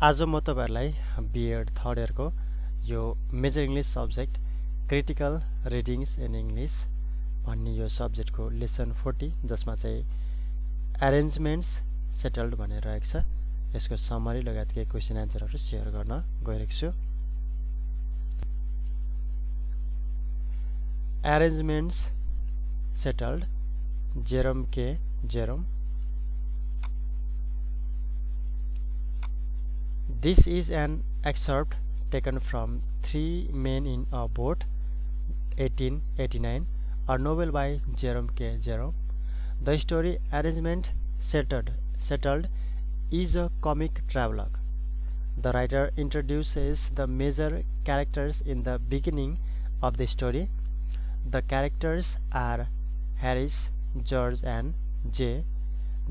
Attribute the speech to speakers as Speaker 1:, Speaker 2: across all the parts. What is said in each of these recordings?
Speaker 1: आज म तपाईहरुलाई B.Ed थर्ड इयरको यो major English subject critical readings in English भन्ने यो सब्जेक्टको लेसन 40 जसमा चाहिँ अरेन्जमेन्ट्स सेटल्ड भनेर रहेको छ यसको समरी लगायत केही क्वेशन आन्सरहरु शेयर गर्न गइरहेको छु। Arrangements settled. Jerome K. Jerome. This is an excerpt taken from Three Men in a Boat, 1889, a novel by Jerome K. Jerome. The story Arrangement Settled is a comic travelogue. The writer introduces the major characters in the beginning of the story. The characters are Harris, George and J.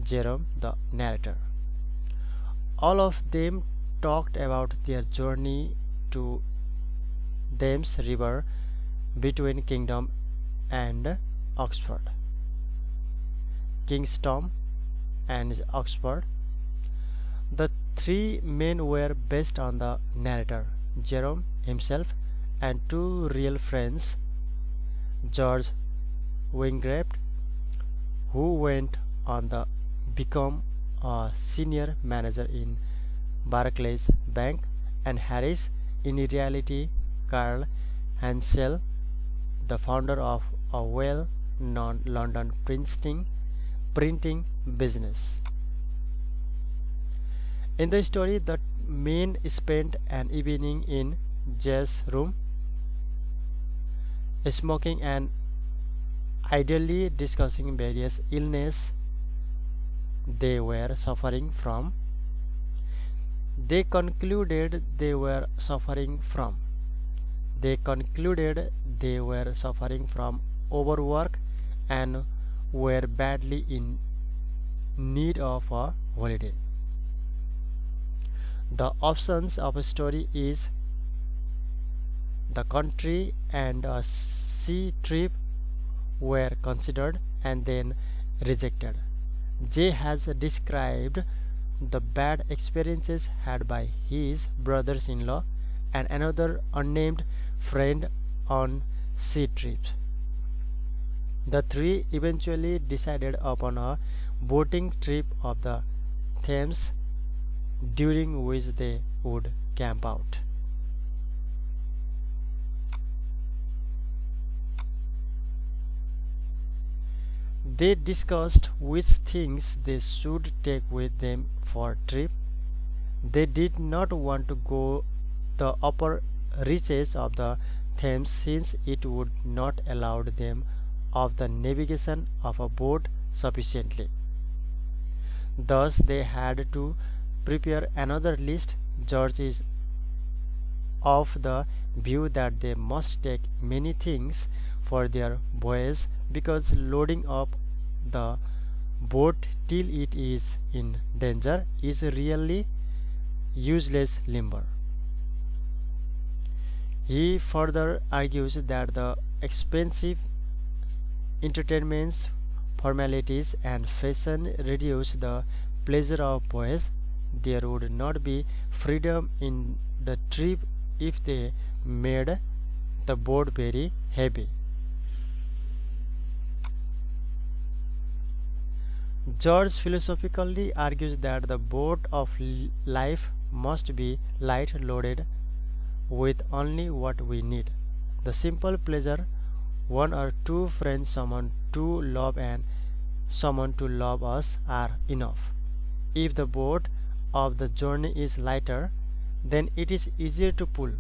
Speaker 1: Jerome, the narrator. All of them talked about their journey to Thames River between Kingdom and Oxford, Kingston and Oxford. The three men were based on the narrator, Jerome himself, and two real friends, George Wingraft, who went on to become a senior manager in Barclays Bank, and Harris, in reality Carl Hansel, the founder of a well-known London printing business. In the story, the men spent an evening in J's room, smoking and idly discussing various illnesses they were suffering from. They concluded they were suffering from overwork and were badly in need of a holiday. The options of a story is the country and a sea trip were considered and then rejected. J has described the bad experiences had by his brothers-in-law and another unnamed friend on sea trips. The three eventually decided upon a boating trip of the Thames, during which they would camp out. They discussed which things they should take with them for trip. They did not want to go the upper reaches of the Thames since it would not allow them of the navigation of a boat sufficiently. Thus they had to prepare another list. George is of the view that they must take many things for their voyage because loading up the boat till it is in danger is really useless lumber. He further argues that the expensive entertainments, formalities and fashion reduce the pleasure of voyage. There would not be freedom in the trip if they made the boat very heavy. George philosophically argues that the boat of life must be light, loaded with only what we need. The simple pleasure, one or two friends, someone to love and someone to love us are enough. If the boat of the journey is lighter, then it is easier to pull.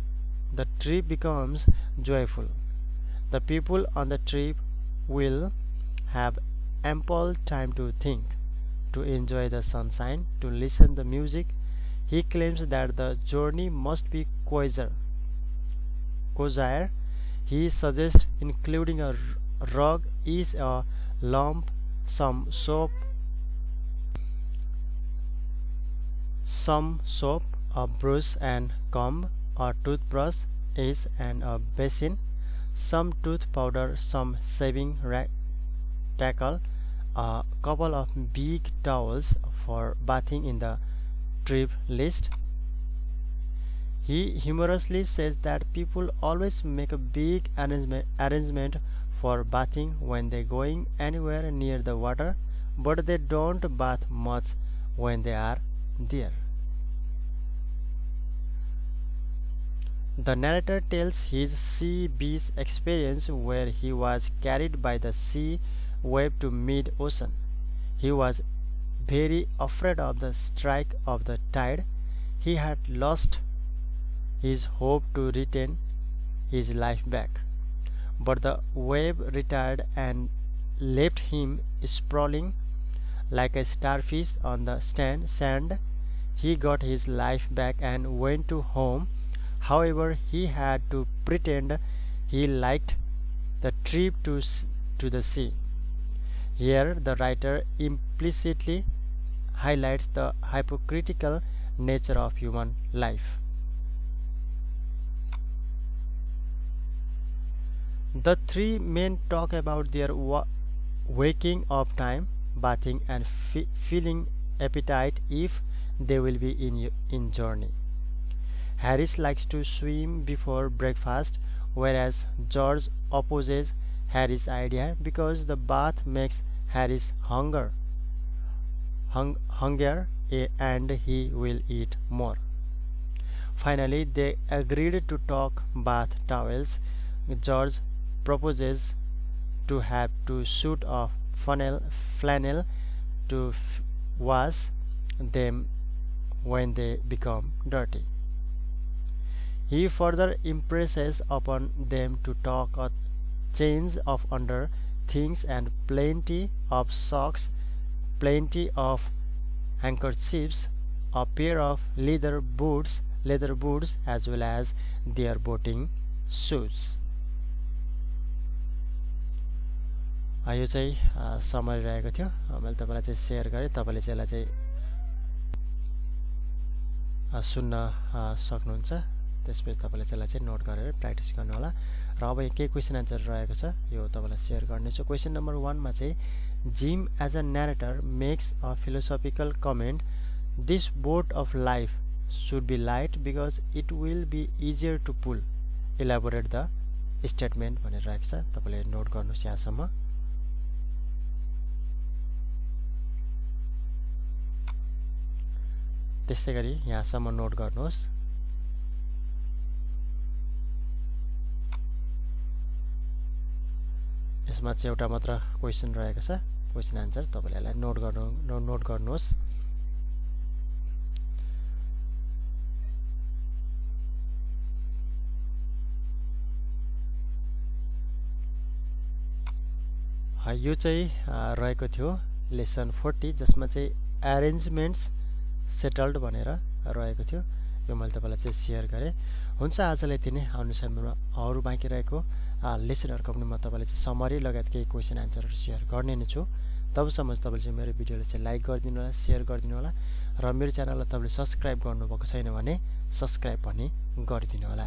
Speaker 1: The trip becomes joyful. The people on the trip will have ample time to think, to enjoy the sunshine, to listen to music. He claims that the journey must be cozier. He suggests including a rug, is a lamp, some soap, a brush and comb, a toothbrush, is and a basin, some tooth powder, some shaving tackle, a couple of big towels for bathing in the trip list. He humorously says that people always make a big arrangement for bathing when they're going anywhere near the water, but they don't bath much when they are there. The narrator tells his sea beach experience where he was carried by the sea wave to mid-ocean. He was very afraid of the strike of the tide. He had lost his hope to retain his life back, but the wave retired and left him sprawling like a starfish on the sand. He got his life back and went to home. However, he had to pretend he liked the trip to the sea. Here, the writer implicitly highlights the hypocritical nature of human life. The three men talk about their waking up time, bathing, and feeling appetite if they will be in journey. Harris likes to swim before breakfast, whereas George opposes Harris' idea because the bath makes Harris hungrier and he will eat more. Finally, they agreed to talk bath towels. George proposes to have to suit of flannel to wash them when they become dirty. He further impresses upon them to talk a change of under things and plenty of socks, plenty of handkerchiefs, a pair of leather boots as well as their boating shoes. यो चाहिँ summary रहेको थियो। मैले तपाईलाई चाहिँ share गरे, तपाईले चाहिँ यसलाई चाहिँ सुन्न सक्नुहुन्छ। त्यसपछि तपाईले चाहिँ यसलाई चाहिँ नोट गरेर प्र्याक्टिस गर्नु होला। र अब के क्वेशन आन्सर रहेको छ यो तपाईलाई शेयर गर्नेछु। क्वेशन नम्बर 1 मा चाहिँ Jim as a narrator makes a philosophical comment, this boat of life should be light because it will be easier to pull. Elaborate the statement भनेर राखेको छ। तपाईले नोट गर्नुस् यहाँसम्म। त्यसैगरी यहाँसम्म नोट गर्नुहोस्। यसमा चाहिँ एउटा मात्र क्वेशन रहेको छ, क्वेशन आन्सर तपाईले यसलाई नोट गर्नुहोस्। यो चाहिँ रहेको थियो लेसन 40 जसमा चाहिँ अरेन्जमेन्ट्स सेटल्ड भनेर रहेको थियो। यो मैले तपाईलाई चाहिँ शेयर गरे। हुन्छ आजलाई यति नै। आउने समयमा अरु बाँकी रहेको लेसनहरुको पनि म तपाईलाई चाहिँ समरी लगायत केही क्वेशन आन्सरहरु शेयर गर्ने नै छु। तबसम्म तपाईले चाहिँ मेरो भिडियोलाई चाहिँ लाइक गरिदिनु होला, शेयर गरिदिनु होला र मेरो च्यानललाई तपाईले सब्स्क्राइब गर्नुभएको छैन भने सब्स्क्राइब पनि गरिदिनु होला।